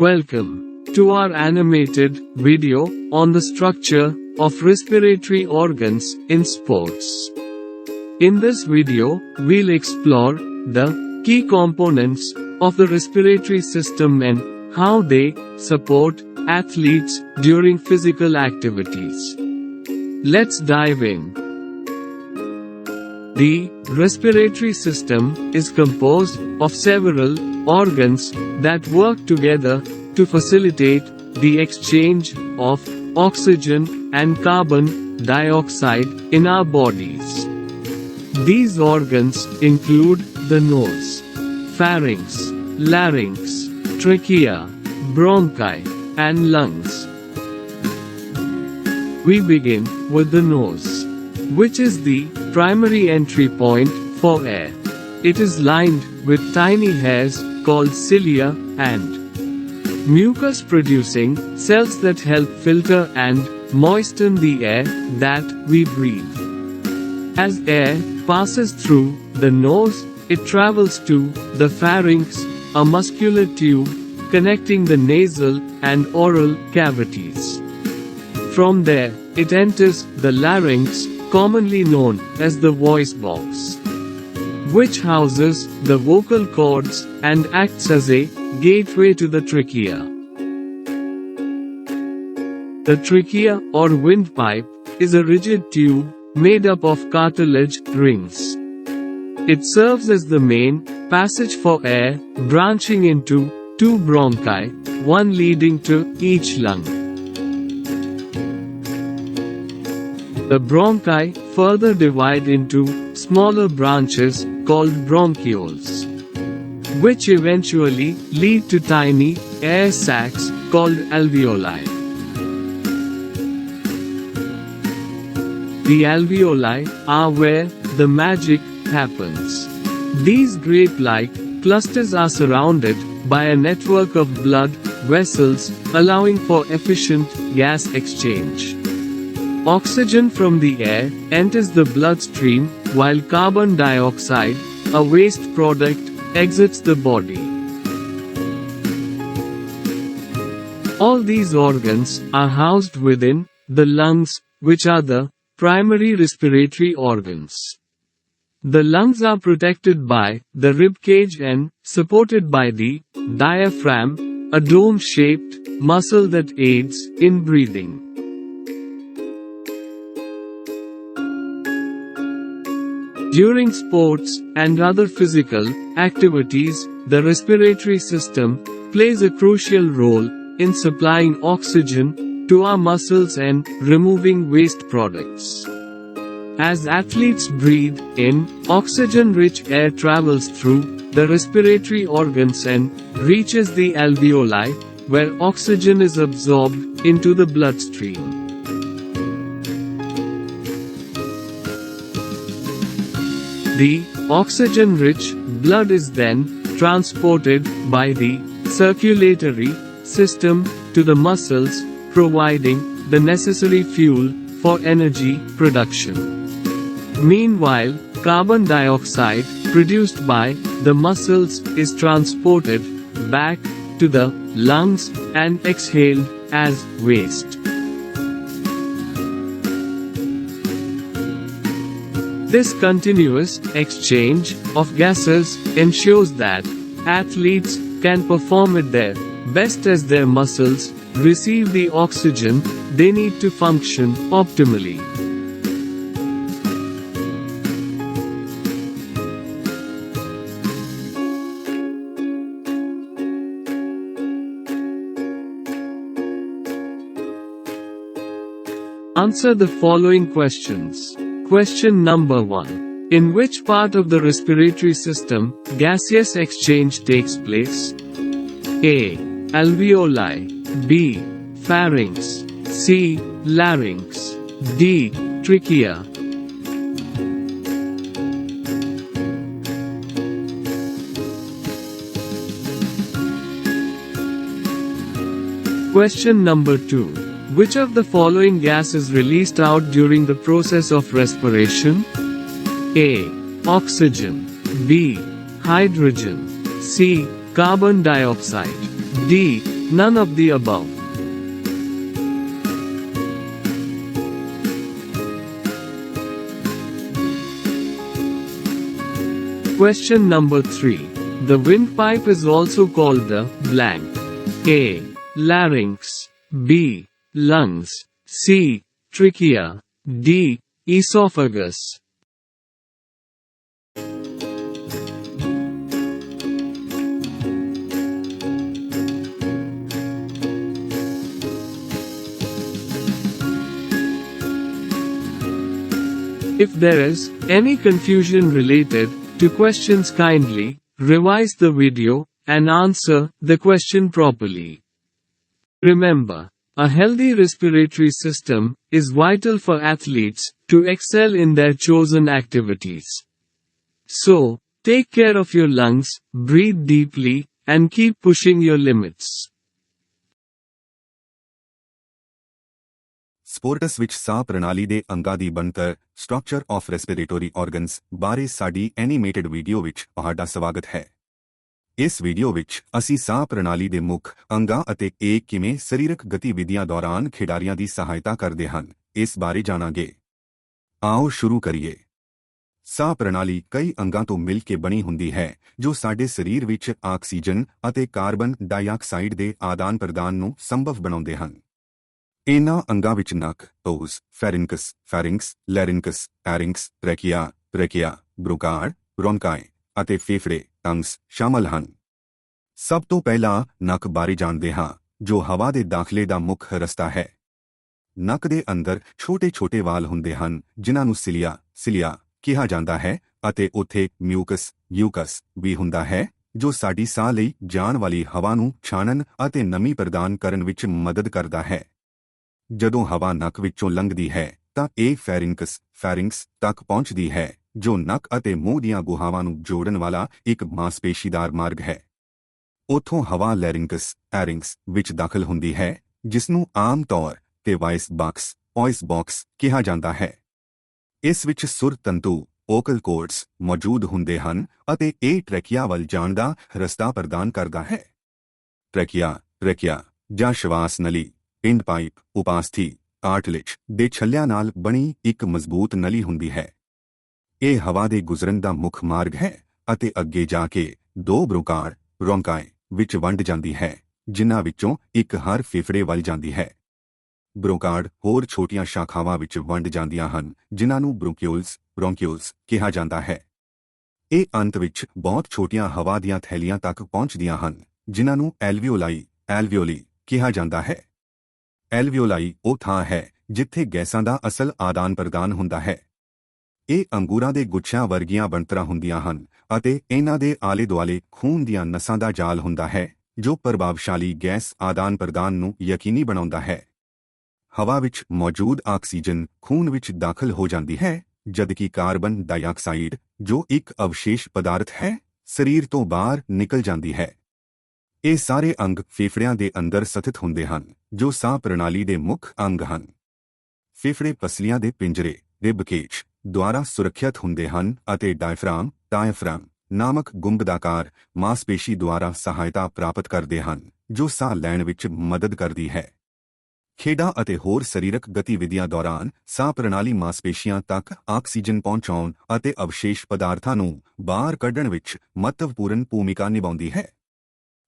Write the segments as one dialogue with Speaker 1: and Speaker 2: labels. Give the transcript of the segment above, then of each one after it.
Speaker 1: Welcome to our animated video on the structure of respiratory organs in sports. In this video, we'll explore the key components of the respiratory system and how they support athletes during physical activities. Let's dive in. The respiratory system is composed of several organs that work together to facilitate the exchange of oxygen and carbon dioxide in our bodies. These organs include the nose, pharynx, larynx, trachea, bronchi, and lungs. We begin with the nose, which is the primary entry point for air. It is lined with tiny hairs called cilia and mucus-producing cells that help filter and moisten the air that we breathe. As air passes through the nose, it travels to the pharynx, a muscular tube connecting the nasal and oral cavities. From there, it enters the larynx, commonly known as the voice box, which houses the vocal cords and acts as a gateway to the trachea. The trachea or windpipe is a rigid tube made up of cartilage rings. It serves as the main passage for air, branching into two bronchi, one leading to each lung. The bronchi further divide into smaller branches called bronchioles, which eventually lead to tiny air sacs called alveoli. The alveoli are where the magic happens. These grape-like clusters are surrounded by a network of blood vessels, allowing for efficient gas exchange. Oxygen from the air enters the bloodstream, while carbon dioxide, a waste product, exits the body. All these organs are housed within the lungs, which are the primary respiratory organs. The lungs are protected by the ribcage and supported by the diaphragm, a dome-shaped muscle that aids in breathing. During sports and other physical activities, the respiratory system plays a crucial role in supplying oxygen to our muscles and removing waste products. As athletes breathe in, oxygen-rich air travels through the respiratory organs and reaches the alveoli, where oxygen is absorbed into the bloodstream. The oxygen-rich blood is then transported by the circulatory system to the muscles, providing the necessary fuel for energy production. Meanwhile, carbon dioxide produced by the muscles is transported back to the lungs and exhaled as waste. This continuous exchange of gases ensures that athletes can perform at their best as their muscles receive the oxygen they need to function optimally. Answer the following questions. Question number 1. In which part of the respiratory system gaseous exchange takes place? A. Alveoli. B. Pharynx. C. Larynx. D. Trachea. Question number 2. Which of the following gas is released out during the process of respiration? A. Oxygen. B. Hydrogen. C. Carbon dioxide. D. None of the above. Question number 3. The windpipe is also called the blank. A. Larynx. B. Lungs. C. Trachea. D. Esophagus. If there is any confusion related to questions, kindly revise the video and answer the question properly. Remember, a healthy respiratory system is vital for athletes to excel in their chosen activities. So, take care of your lungs, breathe deeply, and keep pushing your limits.
Speaker 2: Sports ਵਿੱਚ ਸਾਹ ਪ੍ਰਣਾਲੀ ਦੇ ਅੰਗਾਂ ਦੀ ਬਣਤਰ structure of respiratory organs ਬਾਰੇ ਸਾਡੀ animated video ਵਿੱਚ ਤੁਹਾਡਾ ਸਵਾਗਤ ਹੈ। ਇਸ ਵੀਡੀਓ ਵਿੱਚ ਅਸੀਂ ਸਾਹ ਪ੍ਰਣਾਲੀ ਦੇ ਮੁੱਖ ਅੰਗਾਂ ਅਤੇ ਇਹ ਕਿਵੇਂ ਸਰੀਰਕ ਗਤੀਵਿਧੀਆਂ ਦੌਰਾਨ ਖਿਡਾਰੀਆਂ ਦੀ ਸਹਾਇਤਾ ਕਰਦੇ ਹਨ, ਇਸ ਬਾਰੇ ਜਾਣਾਂਗੇ। ਆਓ ਸ਼ੁਰੂ ਕਰੀਏ। ਸਾਹ ਪ੍ਰਣਾਲੀ ਕਈ ਅੰਗਾਂ ਤੋਂ ਮਿਲ ਕੇ ਬਣੀ ਹੁੰਦੀ ਹੈ ਜੋ ਸਾਡੇ ਸਰੀਰ ਵਿੱਚ ਆਕਸੀਜਨ ਅਤੇ ਕਾਰਬਨ ਡਾਈਆਕਸਾਈਡ ਦੇ ਆਦਾਨ ਪ੍ਰਦਾਨ ਨੂੰ ਸੰਭਵ ਬਣਾਉਂਦੇ ਹਨ। ਇਨ੍ਹਾਂ ਅੰਗਾਂ ਵਿੱਚ ਨੱਕ, ਨੋਜ਼, ਫੈਰਿੰਕਸ, ਲੈਰਿੰਕਸ, ਐਰਿੰਕਸ, ਟ੍ਰੈਕੀਆ, ਬ੍ਰੋਂਕਾਰਡ, ਬ੍ਰੌਨਕਾਈ ਅਤੇ ਫੇਫੜੇ ਲੰਗਸ ਸ਼ਾਮਲ ਹਨ। ਸਭ ਤੋਂ ਪਹਿਲਾਂ ਨੱਕ ਬਾਰੇ ਜਾਣਦੇ ਹਾਂ, ਜੋ ਹਵਾ ਦੇ ਦਾਖਲੇ ਦਾ ਮੁੱਖ ਰਸਤਾ ਹੈ। ਨੱਕ ਦੇ ਅੰਦਰ ਛੋਟੇ-ਛੋਟੇ ਵਾਲ ਹੁੰਦੇ ਹਨ ਜਿਨ੍ਹਾਂ ਨੂੰ ਸਿਲਿਆ ਕਿਹਾ ਜਾਂਦਾ ਹੈ ਅਤੇ ਉੱਥੇ ਮਿਊਕਸ ਵੀ ਹੁੰਦਾ ਹੈ ਜੋ ਸਾਡੀ ਸਾਹ ਲਈ ਜਾਣ ਵਾਲੀ ਹਵਾ ਨੂੰ ਛਾਣਨ ਅਤੇ ਨਮੀ ਪ੍ਰਦਾਨ ਕਰਨ ਵਿੱਚ ਮਦਦ ਕਰਦਾ ਹੈ। ਜਦੋਂ ਹਵਾ ਨੱਕ ਵਿੱਚੋਂ ਲੰਘਦੀ ਹੈ ਤਾਂ ਇਹ ਫੈਰਿੰਕਸ ਤੱਕ ਪਹੁੰਚਦੀ ਹੈ ਜੋ ਨੱਕ ਅਤੇ ਮੂੰਹ ਦੀਆਂ ਗੁਹਾਵਾਂ ਨੂੰ ਜੋੜਨ ਵਾਲਾ ਇੱਕ ਮਾਸਪੇਸ਼ੀਦਾਰ ਮਾਰਗ ਹੈ। ਉੱਥੋਂ ਹਵਾ ਐਰਿੰਕਸ ਵਿੱਚ ਦਾਖਲ ਹੁੰਦੀ ਹੈ ਜਿਸ ਨੂੰ ਆਮ ਤੌਰ ਤੇ ਵਾਇਸ ਬਾਕਸ ਕਿਹਾ ਜਾਂਦਾ ਹੈ। ਇਸ ਵਿੱਚ ਸੁਰ ਤੰਤੂ ਓਕਲ ਕੋਰਡਸ ਮੌਜੂਦ ਹੁੰਦੇ ਹਨ ਅਤੇ ਇਹ ਟ੍ਰੈਕੀਆ ਵੱਲ ਜਾਣ ਦਾ ਰਸਤਾ ਪ੍ਰਦਾਨ ਕਰਦਾ ਹੈ। ਟ੍ਰੈਕੀਆ ਜਾਂ ਸ਼ਵਾਸ ਨਲੀ ਪਿੰਡ ਪਾਈਪ ਉਪਾਸਥੀ ਕਾਰਟਿਲੇਜ ਦੇ ਛੱਲਿਆਂ ਨਾਲ ਬਣੀ ਇੱਕ ਮਜ਼ਬੂਤ ਨਲੀ ਹੁੰਦੀ ਹੈ। ਇਹ ਹਵਾ ਦੇ ਗੁਜ਼ਰਨ ਦਾ ਮੁੱਖ ਮਾਰਗ ਹੈ ਅਤੇ ਅੱਗੇ ਜਾ ਕੇ ਦੋ ਬ੍ਰੌਂਕਾਈ ਵਿੱਚ ਵੰਡ ਜਾਂਦੀ ਹੈ ਜਿਨ੍ਹਾਂ ਵਿੱਚੋਂ ਇੱਕ ਹਰ ਫੇਫੜੇ ਵੱਲ ਜਾਂਦੀ ਹੈ। ਬ੍ਰੌਂਕਾਰਡ ਹੋਰ ਛੋਟੀਆਂ ਸ਼ਾਖਾਵਾਂ ਵਿੱਚ ਵੰਡ ਜਾਂਦੀਆਂ ਹਨ ਜਿਨ੍ਹਾਂ ਨੂੰ ਬ੍ਰੌਂਕਿਊਲਸ ਕਿਹਾ ਜਾਂਦਾ ਹੈ। ਇਹ ਅੰਤ ਵਿੱਚ ਬਹੁਤ ਛੋਟੀਆਂ ਹਵਾ ਦੀਆਂ ਥੈਲੀਆਂ ਤੱਕ ਪਹੁੰਚਦੀਆਂ ਹਨ ਜਿਨ੍ਹਾਂ ਨੂੰ ਐਲਵੀਓਲੀ ਕਿਹਾ ਜਾਂਦਾ ਹੈ। ਐਲਵੀਓਲਾਈ ਉਹ ਥਾਂ ਹੈ ਜਿੱਥੇ ਗੈਸਾਂ ਦਾ ਅਸਲ ਆਦਾਨ ਪ੍ਰਦਾਨ ਹੁੰਦਾ ਹੈ। ਇਹ ਅੰਗੂਰਾਂ ਦੇ ਗੁੱਛਿਆਂ ਵਰਗੀਆਂ ਬਣਤਰਾਂ ਹੁੰਦੀਆਂ ਹਨ ਅਤੇ ਇਹਨਾਂ ਦੇ ਆਲੇ ਦੁਆਲੇ ਖੂਨ ਦੀਆਂ ਨਸਾਂ ਦਾ ਜਾਲ ਹੁੰਦਾ ਹੈ ਜੋ ਪ੍ਰਭਾਵਸ਼ਾਲੀ ਗੈਸ ਆਦਾਨ ਪ੍ਰਦਾਨ ਨੂੰ ਯਕੀਨੀ ਬਣਾਉਂਦਾ ਹੈ। ਹਵਾ ਵਿੱਚ ਮੌਜੂਦ ਆਕਸੀਜਨ ਖੂਨ ਵਿੱਚ ਦਾਖਲ ਹੋ ਜਾਂਦੀ ਹੈ ਜਦਕਿ ਕਾਰਬਨ ਡਾਈਆਕਸਾਈਡ ਜੋ ਇੱਕ ਅਵਸ਼ੇਸ਼ ਪਦਾਰਥ ਹੈ ਸਰੀਰ ਤੋਂ ਬਾਹਰ ਨਿਕਲ ਜਾਂਦੀ ਹੈ। ਇਹ ਸਾਰੇ ਅੰਗ ਫੇਫੜਿਆਂ ਦੇ ਅੰਦਰ ਸਥਿਤ ਹੁੰਦੇ ਹਨ ਜੋ ਸਾਹ ਪ੍ਰਣਾਲੀ ਦੇ ਮੁੱਖ ਅੰਗ ਹਨ। ਫੇਫੜੇ ਪਸਲੀਆਂ ਦੇ ਪਿੰਜਰੇ ਰਿਬ ਕੇਜ ਦੁਆਰਾ ਸੁਰੱਖਿਅਤ ਹੁੰਦੇ ਹਨ ਅਤੇ ਡਾਇਫਰਾਮ ਨਾਮਕ ਗੁੰਬਦਾਕਾਰ ਮਾਸਪੇਸ਼ੀ ਦੁਆਰਾ ਸਹਾਇਤਾ ਪ੍ਰਾਪਤ ਕਰਦੇ ਹਨ ਜੋ ਸਾਹ ਲੈਣ ਵਿੱਚ ਮਦਦ ਕਰਦੀ ਹੈ। ਖੇਡਾਂ ਅਤੇ ਹੋਰ ਸਰੀਰਕ ਗਤੀਵਿਧੀਆਂ ਦੌਰਾਨ ਸਾਹ ਪ੍ਰਣਾਲੀ ਮਾਸਪੇਸ਼ੀਆਂ ਤੱਕ ਆਕਸੀਜਨ ਪਹੁੰਚਾਉਣ ਅਤੇ ਅਵਸ਼ੇਸ਼ ਪਦਾਰਥਾਂ ਨੂੰ ਬਾਹਰ ਕੱਢਣ ਵਿੱਚ ਮਹੱਤਵਪੂਰਨ ਭੂਮਿਕਾ ਨਿਭਾਉਂਦੀ ਹੈ।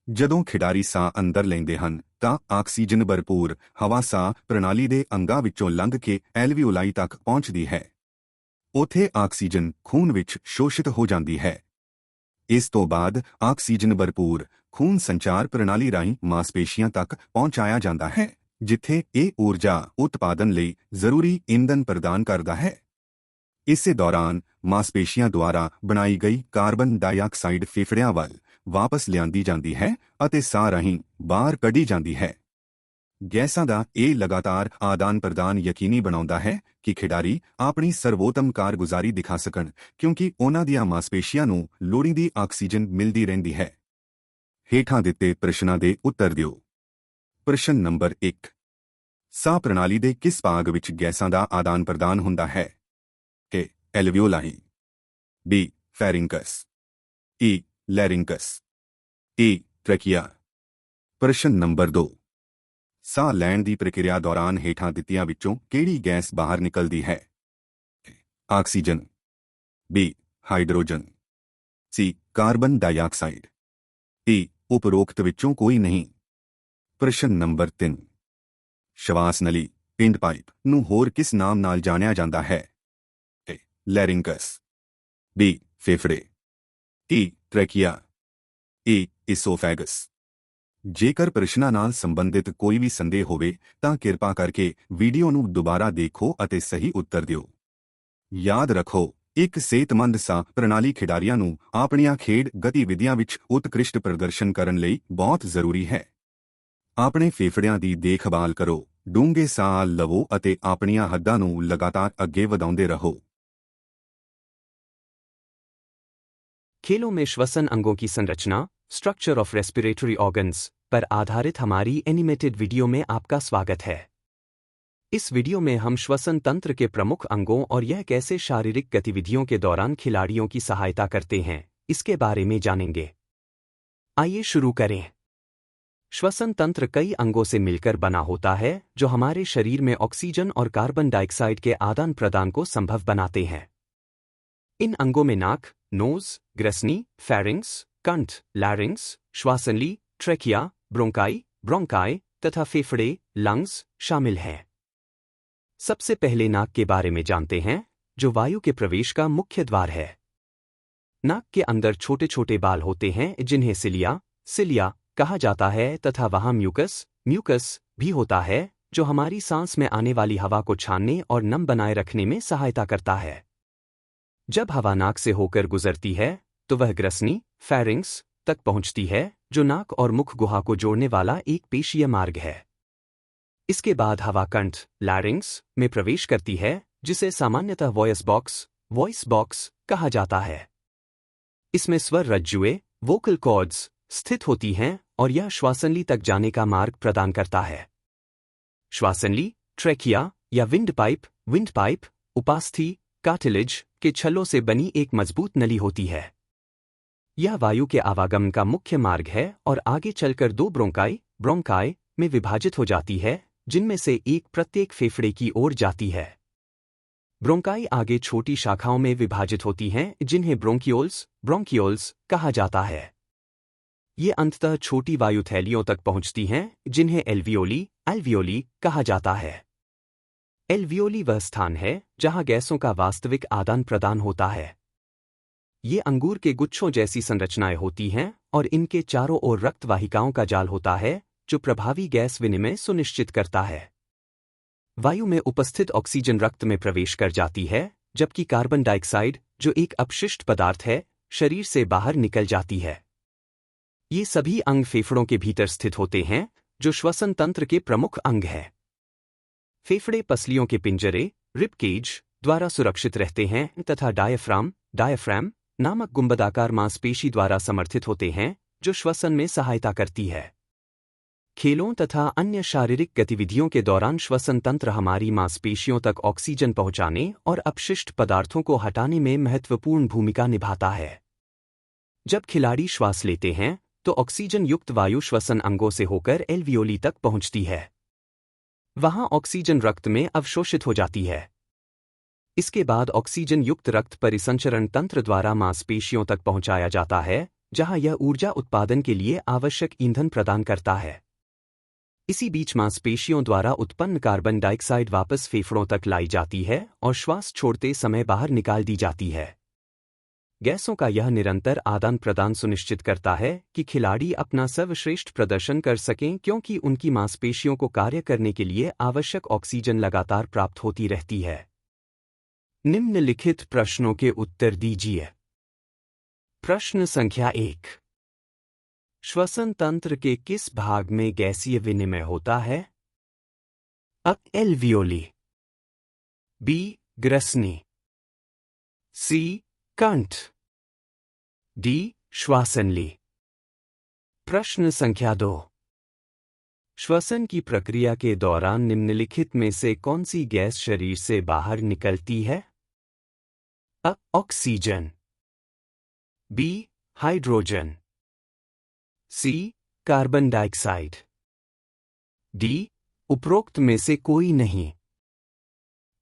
Speaker 2: ਜਦੋਂ ਖਿਡਾਰੀ ਸਾਹ ਅੰਦਰ ਲੈਂਦੇ ਹਨ ਤਾਂ ਆਕਸੀਜਨ ਭਰਪੂਰ ਹਵਾ ਸਾਹ ਪ੍ਰਣਾਲੀ ਦੇ ਅੰਗਾਂ ਵਿੱਚੋਂ ਲੰਘ ਕੇ ਐਲਵੀਓਲਾਈ ਤੱਕ ਪਹੁੰਚਦੀ ਹੈ। ਉੱਥੇ ਆਕਸੀਜਨ ਖੂਨ ਵਿੱਚ ਸ਼ੋਸ਼ਿਤ ਹੋ ਜਾਂਦੀ ਹੈ। ਇਸ ਤੋਂ ਬਾਅਦ ਆਕਸੀਜਨ ਭਰਪੂਰ ਖੂਨ ਸੰਚਾਰ ਪ੍ਰਣਾਲੀ ਰਾਹੀਂ ਮਾਸਪੇਸ਼ੀਆਂ ਤੱਕ ਪਹੁੰਚਾਇਆ ਜਾਂਦਾ ਹੈ ਜਿੱਥੇ ਇਹ ਊਰਜਾ ਉਤਪਾਦਨ ਲਈ ਜ਼ਰੂਰੀ ਇੰਧਨ ਪ੍ਰਦਾਨ ਕਰਦਾ ਹੈ। ਇਸੇ ਦੌਰਾਨ ਮਾਸਪੇਸ਼ੀਆਂ ਦੁਆਰਾ ਬਣਾਈ ਗਈ ਕਾਰਬਨ ਡਾਈਆਕਸਾਈਡ ਫੇਫੜਿਆਂ ਵੱਲ ਵਾਪਸ ਲਿਆਂਦੀ ਜਾਂਦੀ ਹੈ ਅਤੇ ਸਾਹ ਰਾਹੀਂ ਬਾਹਰ ਕੱਢੀ ਜਾਂਦੀ ਹੈ। ਗੈਸਾਂ ਦਾ ਇਹ ਲਗਾਤਾਰ ਆਦਾਨ ਪ੍ਰਦਾਨ ਯਕੀਨੀ ਬਣਾਉਂਦਾ ਹੈ ਕਿ ਖਿਡਾਰੀ ਆਪਣੀ ਸਰਵੋਤਮ ਕਾਰਗੁਜ਼ਾਰੀ ਦਿਖਾ ਸਕਣ ਕਿਉਂਕਿ ਉਨ੍ਹਾਂ ਦੀਆਂ ਮਾਸਪੇਸ਼ੀਆਂ ਨੂੰ ਲੋੜੀਂਦੀ ਆਕਸੀਜਨ ਮਿਲਦੀ ਰਹਿੰਦੀ ਹੈ। ਹੇਠਾਂ ਦਿੱਤੇ ਪ੍ਰਸ਼ਨਾਂ ਦੇ ਉੱਤਰ ਦਿਓ। ਪ੍ਰਸ਼ਨ ਨੰਬਰ 1। ਸਾਹ ਪ੍ਰਣਾਲੀ ਦੇ ਕਿਸ ਭਾਗ ਵਿੱਚ ਗੈਸਾਂ ਦਾ ਆਦਾਨ ਪ੍ਰਦਾਨ ਹੁੰਦਾ ਹੈ? A. ਐਲਵੀਓਲਾਈ, B. ਫੈਰਿੰਕਸ, E. ਲੈਰਿੰਕਸ, E. ਟ੍ਰੈਕੀਆ, प्रश्न नंबर 2 ਸਾਹ ਲੈਣ ਦੀ ਪ੍ਰਕਿਰਿਆ ਦੌਰਾਨ ਹੇਠਾਂ ਦਿੱਤੀਆਂ ਵਿੱਚੋਂ ਕਿਹੜੀ ਗੈਸ ਬਾਹਰ ਨਿਕਲਦੀ ਹੈ? ਆਕਸੀਜਨ, ਬੀ ਹਾਈਡਰੋਜਨ, ਸੀ ਕਾਰਬਨ ਡਾਈਆਕਸਾਈਡ, ਡੀ ਉਪਰੋਕਤ ਵਿੱਚੋਂ ਕੋਈ ਨਹੀਂ। ਪ੍ਰਸ਼ਨ ਨੰਬਰ 3 ਸ਼ਵਾਸ ਨਲੀ ਪਿੰਡ ਪਾਈਪ ਨੂੰ ਹੋਰ ਕਿਸ ਨਾਮ ਨਾਲ ਜਾਣਿਆ ਜਾਂਦਾ ਹੈ? ਏ ਲੈਰਿੰਗਸ, ਬੀ ਫੇਫੜੇ, ਟੀ ਟ੍ਰੈਕੀਆ, ਈ ਇਸੋਫੈਗਸ। ਜੇਕਰ ਪ੍ਰਸ਼ਨਾਂ ਨਾਲ ਸੰਬੰਧਿਤ ਕੋਈ ਵੀ ਸੰਦੇਹ ਹੋਵੇ ਤਾਂ ਕਿਰਪਾ ਕਰਕੇ ਵੀਡੀਓ ਨੂੰ ਦੁਬਾਰਾ ਦੇਖੋ ਅਤੇ ਸਹੀ ਉੱਤਰ ਦਿਓ। ਯਾਦ ਰੱਖੋ, ਇੱਕ ਸਿਹਤਮੰਦ ਸਾਹ ਪ੍ਰਣਾਲੀ ਖਿਡਾਰੀਆਂ ਨੂੰ ਆਪਣੀਆਂ ਖੇਡ ਗਤੀਵਿਧੀਆਂ ਵਿੱਚ ਉਤਕ੍ਰਿਸ਼ਟ ਪ੍ਰਦਰਸ਼ਨ ਕਰਨ ਲਈ ਬਹੁਤ ਜ਼ਰੂਰੀ ਹੈ। ਆਪਣੇ ਫੇਫੜਿਆਂ ਦੀ ਦੇਖਭਾਲ ਕਰੋ, ਡੂੰਘੇ ਸਾਹ ਲਵੋ ਅਤੇ ਆਪਣੀਆਂ ਹੱਦਾਂ ਨੂੰ ਲਗਾਤਾਰ ਅੱਗੇ ਵਧਾਉਂਦੇ ਰਹੋ।
Speaker 3: खेलों में श्वसन अंगों की संरचना, स्ट्रक्चर ऑफ रेस्पिरेटरी ऑर्गन्स पर आधारित हमारी एनिमेटेड वीडियो में आपका स्वागत है। इस वीडियो में हम श्वसन तंत्र के प्रमुख अंगों और यह कैसे शारीरिक गतिविधियों के दौरान खिलाड़ियों की सहायता करते हैं, इसके बारे में जानेंगे। आइए शुरू करें। श्वसन तंत्र कई अंगों से मिलकर बना होता है जो हमारे शरीर में ऑक्सीजन और कार्बन डाइऑक्साइड के आदान प्रदान को संभव बनाते हैं। इन अंगों में नाक, नोज, ग्रसनी, फेरिंग्स, कंठ, लैरिंग्स, श्वासनली, ट्रेकिया, ब्रोंकाई, ब्रोंकाई तथा फेफड़े, लंग्स शामिल हैं। सबसे पहले नाक के बारे में जानते हैं, जो वायु के प्रवेश का मुख्य द्वार है। नाक के अंदर छोटे छोटे बाल होते हैं जिन्हें सिलिया कहा जाता है तथा वहां म्यूकस भी होता है जो हमारी सांस में आने वाली हवा को छानने और नम बनाए रखने में सहायता करता है। जब हवा नाक से होकर गुजरती है तो वह ग्रसनी, फेरिंग्स तक पहुंचती है जो नाक और मुख गुहा को जोड़ने वाला एक पेशीय मार्ग है। इसके बाद हवा कंठ, लैरिंग्स में प्रवेश करती है जिसे सामान्यतः वॉइस बॉक्स कहा जाता है। इसमें स्वर रज्जुएं, वोकल कॉर्ड्स स्थित होती हैं और यह श्वासनली तक जाने का मार्ग प्रदान करता है। श्वासनली, ट्रेकिया या विंड पाइप उपास्थि कार्टिलेज के छल्लों से बनी एक मजबूत नली होती है। यह वायु के आवागमन का मुख्य मार्ग है और आगे चलकर दो ब्रोंकाई में विभाजित हो जाती है, जिनमें से एक प्रत्येक फेफड़े की ओर जाती है। ब्रोंकाई आगे छोटी शाखाओं में विभाजित होती हैं जिन्हें ब्रोंकियोल्स कहा जाता है। ये अंततः छोटी वायु थैलियों तक पहुंचती हैं जिन्हें एल्वियोली कहा जाता है। एल्वियोली वह स्थान है जहां गैसों का वास्तविक आदान प्रदान होता है। ये अंगूर के गुच्छों जैसी संरचनाएं होती हैं और इनके चारों ओर रक्त वाहिकाओं का जाल होता है जो प्रभावी गैस विनिमय सुनिश्चित करता है। वायु में उपस्थित ऑक्सीजन रक्त में प्रवेश कर जाती है, जबकि कार्बन डाइऑक्साइड, जो एक अपशिष्ट पदार्थ है, शरीर से बाहर निकल जाती है। ये सभी अंग फेफड़ों के भीतर स्थित होते हैं, जो श्वसन तंत्र के प्रमुख अंग है। फेफड़े पसलियों के पिंजरे, रिब केज द्वारा सुरक्षित रहते हैं तथा डायफ्राम नामक गुंबदाकार मांसपेशी द्वारा समर्थित होते हैं, जो श्वसन में सहायता करती है। खेलों तथा अन्य शारीरिक गतिविधियों के दौरान श्वसन तंत्र हमारी मांसपेशियों तक ऑक्सीजन पहुंचाने और अपशिष्ट पदार्थों को हटाने में महत्वपूर्ण भूमिका निभाता है। जब खिलाड़ी श्वास लेते हैं तो ऑक्सीजन युक्त वायु श्वसन अंगों से होकर एल्वियोली तक पहुंचती है। वहां ऑक्सीजन रक्त में अवशोषित हो जाती है। इसके बाद ऑक्सीजन युक्त रक्त परिसंचरण तंत्र द्वारा मांसपेशियों तक पहुंचाया जाता है, जहां यह ऊर्जा उत्पादन के लिए आवश्यक ईंधन प्रदान करता है। इसी बीच मांसपेशियों द्वारा उत्पन्न कार्बन डाइऑक्साइड वापस फेफड़ों तक लाई जाती है और श्वास छोड़ते समय बाहर निकाल दी जाती है। गैसों का यह निरंतर आदान प्रदान सुनिश्चित करता है कि खिलाड़ी अपना सर्वश्रेष्ठ प्रदर्शन कर सकें, क्योंकि उनकी मांसपेशियों को कार्य करने के लिए आवश्यक ऑक्सीजन लगातार प्राप्त होती रहती है। निम्नलिखित प्रश्नों के उत्तर दीजिए। प्रश्न संख्या 1। श्वसन तंत्र के किस भाग में गैसीय विनिमय होता है? अ. Alveoli, B. ग्रसनी, सी. कंठ, डी. श्वासनली। प्रश्न संख्या 2। श्वसन की प्रक्रिया के दौरान निम्नलिखित में से कौन सी गैस शरीर से बाहर निकलती है? अ. Oxygen, B. Hydrogen, C. Carbon dioxide. D, उपरोक्त में से कोई नहीं।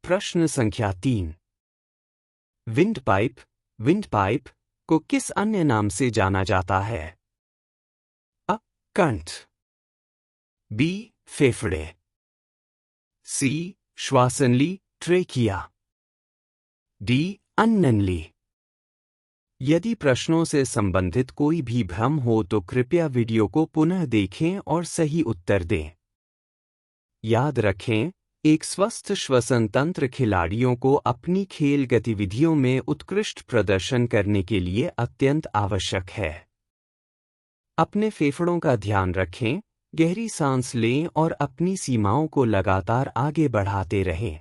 Speaker 3: प्रश्न संख्या 3। विंड पाइप को किस अन्य नाम से जाना जाता है? अ, कंठ। बी, फेफड़े। सी, श्वासनली ट्रेकिया। डी, अन्ननली। यदि प्रश्नों से संबंधित कोई भी भ्रम हो तो कृपया वीडियो को पुनः देखें और सही उत्तर दें। याद रखें, एक स्वस्थ श्वसन तंत्र खिलाड़ियों को अपनी खेल गतिविधियों में उत्कृष्ट प्रदर्शन करने के लिए अत्यंत आवश्यक है। अपने फेफड़ों का ध्यान रखें, गहरी सांस लें और अपनी सीमाओं को लगातार आगे बढ़ाते रहें।